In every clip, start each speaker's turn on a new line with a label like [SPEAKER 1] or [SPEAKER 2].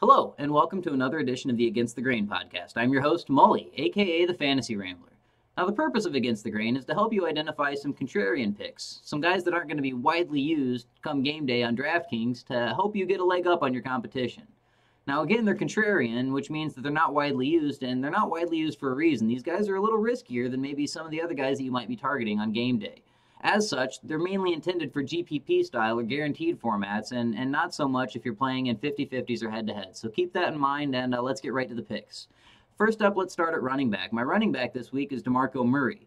[SPEAKER 1] Hello, and welcome to another edition of the Against the Grain podcast. I'm your host, Mully, aka the Fantasy Rambler. Now, the purpose of Against the Grain is to help you identify some contrarian picks, some guys that aren't going to be widely used come game day on DraftKings to help you get a leg up on your competition. Now, again, they're contrarian, which means that they're not widely used, and they're not widely used for a reason. These guys are a little riskier than maybe some of the other guys that you might be targeting on game day. As such, they're mainly intended for GPP style or guaranteed formats, and not so much if you're playing in 50-50s or head-to-head. So keep that in mind, and let's get right to the picks. First up, let's start at running back. My running back this week is DeMarco Murray.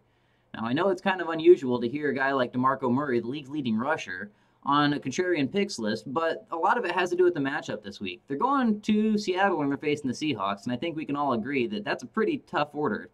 [SPEAKER 1] Now, I know it's kind of unusual to hear a guy like DeMarco Murray, the league's leading rusher, on a contrarian picks list, but a lot of it has to do with the matchup this week. They're going to Seattle and they're facing the Seahawks, and I think we can all agree that that's a pretty tough order.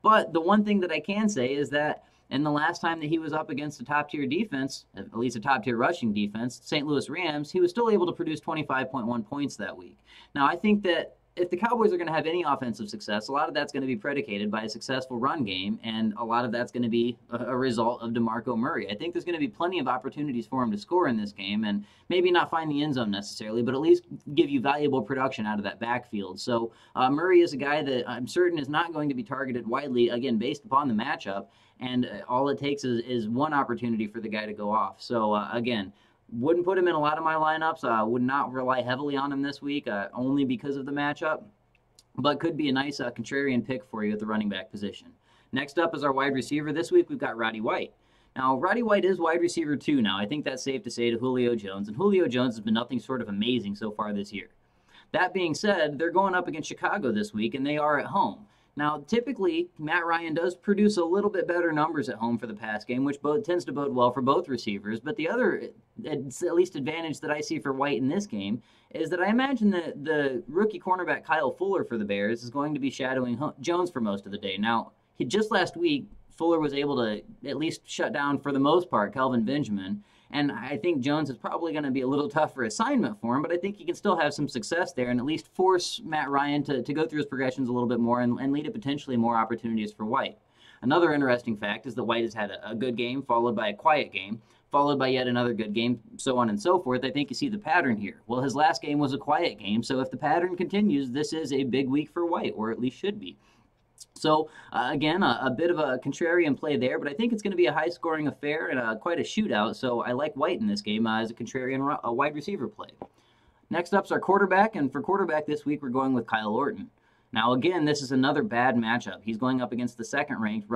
[SPEAKER 1] But the one thing that I can say is that and the last time that he was up against a top-tier defense, at least a top-tier rushing defense, St. Louis Rams, he was still able to produce 25.1 points that week. Now, I think that if the Cowboys are going to have any offensive success, a lot of that's going to be predicated by a successful run game, and a lot of that's going to be a result of DeMarco Murray. I think there's going to be plenty of opportunities for him to score in this game, and maybe not find the end zone necessarily, but at least give you valuable production out of that backfield. So Murray is a guy that I'm certain is not going to be targeted widely, again, based upon the matchup, and all it takes is one opportunity for the guy to go off. So, again, wouldn't put him in a lot of my lineups. Would not rely heavily on him this week, only because of the matchup, but could be a nice contrarian pick for you at the running back position. Next up is our wide receiver. This week we've got Roddy White. Now, Roddy White is wide receiver 2 now. I think that's safe to say to Julio Jones, and Julio Jones has been nothing short of amazing so far this year. That being said, they're going up against Chicago this week, and they are at home. Now, typically, Matt Ryan does produce a little bit better numbers at home for the pass game, which tends to bode well for both receivers. But the other, at least advantage that I see for White in this game, is that I imagine that the rookie cornerback Kyle Fuller for the Bears is going to be shadowing Jones for most of the day. Now, just last week, Fuller was able to at least shut down, for the most part, Kelvin Benjamin. And I think Jones is probably going to be a little tougher assignment for him, but I think he can still have some success there and at least force Matt Ryan to go through his progressions a little bit more and lead to potentially more opportunities for White. Another interesting fact is that White has had a good game followed by a quiet game, followed by yet another good game, so on and so forth. I think you see the pattern here. Well, his last game was a quiet game, so if the pattern continues, this is a big week for White, or at least should be. So, again, a bit of a contrarian play there, but I think it's going to be a high-scoring affair and quite a shootout, so I like White in this game as a contrarian wide receiver play. Next up's our quarterback, and for quarterback this week, we're going with Kyle Orton. Now, again, this is another bad matchup. He's going up against the second-ranked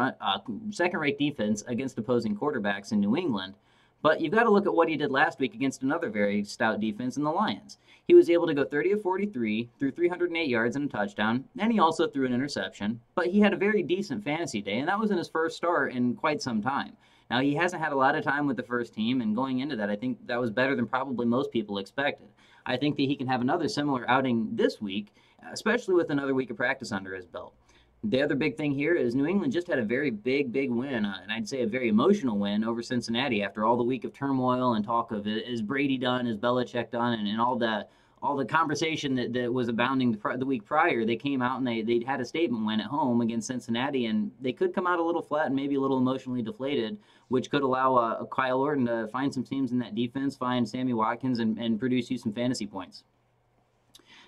[SPEAKER 1] defense against opposing quarterbacks in New England. But you've got to look at what he did last week against another very stout defense in the Lions. He was able to go 30 of 43, threw 308 yards and a touchdown, and he also threw an interception. But he had a very decent fantasy day, and that was in his first start in quite some time. Now, he hasn't had a lot of time with the first team, and going into that, I think that was better than probably most people expected. I think that he can have another similar outing this week, especially with another week of practice under his belt. The other big thing here is New England just had a very big win, and I'd say a very emotional win over Cincinnati after all the week of turmoil and talk of is Brady done, is Belichick done, and all the conversation that was abounding the week prior. They came out and they had a statement win at home against Cincinnati, and they could come out a little flat and maybe a little emotionally deflated, which could allow Kyle Orton to find some teams in that defense, find Sammy Watkins, and produce you some fantasy points.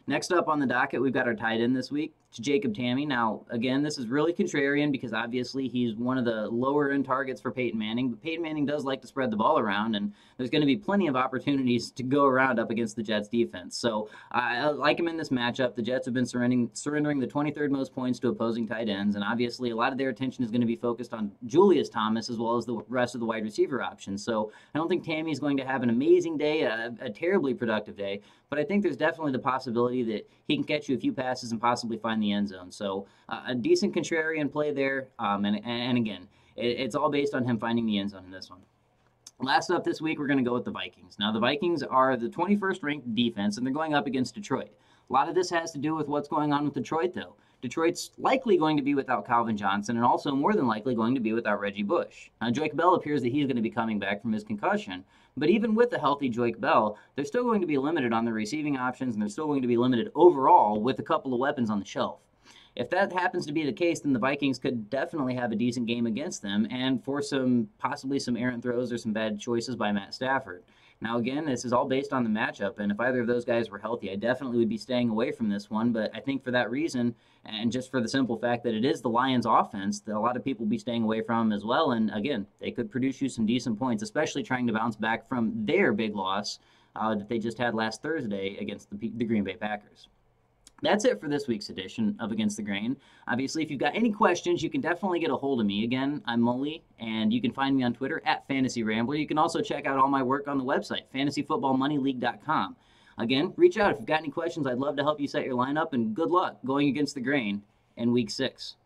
[SPEAKER 1] Next up on the docket, we've got our tight end this week. It's Jacob Tamme. Now, again, this is really contrarian because obviously he's one of the lower-end targets for Peyton Manning, but Peyton Manning does like to spread the ball around, and there's going to be plenty of opportunities to go around up against the Jets' defense. So I like him in this matchup. The Jets have been surrendering the 23rd most points to opposing tight ends, and obviously a lot of their attention is going to be focused on Julius Thomas as well as the rest of the wide receiver options. So I don't think Tamme is going to have an amazing day, a terribly productive day, but I think there's definitely the possibility that he can catch you a few passes and possibly find the end zone. So a decent contrarian play there. And again, it's all based on him finding the end zone in this one. Last up this week, we're going to go with the Vikings. Now, the Vikings are the 21st ranked defense, and they're going up against Detroit. A lot of this has to do with what's going on with Detroit, though. Detroit's likely going to be without Calvin Johnson and also more than likely going to be without Reggie Bush. Now, Joique Bell appears that he's going to be coming back from his concussion, but even with a healthy Joique Bell, they're still going to be limited on their receiving options, and they're still going to be limited overall with a couple of weapons on the shelf. If that happens to be the case, then the Vikings could definitely have a decent game against them and for possibly some errant throws or some bad choices by Matt Stafford. Now, again, this is all based on the matchup, and if either of those guys were healthy, I definitely would be staying away from this one. But I think for that reason, and just for the simple fact that it is the Lions' offense, that a lot of people will be staying away from as well. And again, they could produce you some decent points, especially trying to bounce back from their big loss that they just had last Thursday against the Green Bay Packers. That's it for this week's edition of Against the Grain. Obviously, if you've got any questions, you can definitely get a hold of me. Again, I'm Mully, and you can find me on Twitter at Fantasy Rambler. You can also check out all my work on the website, fantasyfootballmoneyleague.com. Again, reach out if you've got any questions. I'd love to help you set your lineup, and good luck going against the grain in Week 6.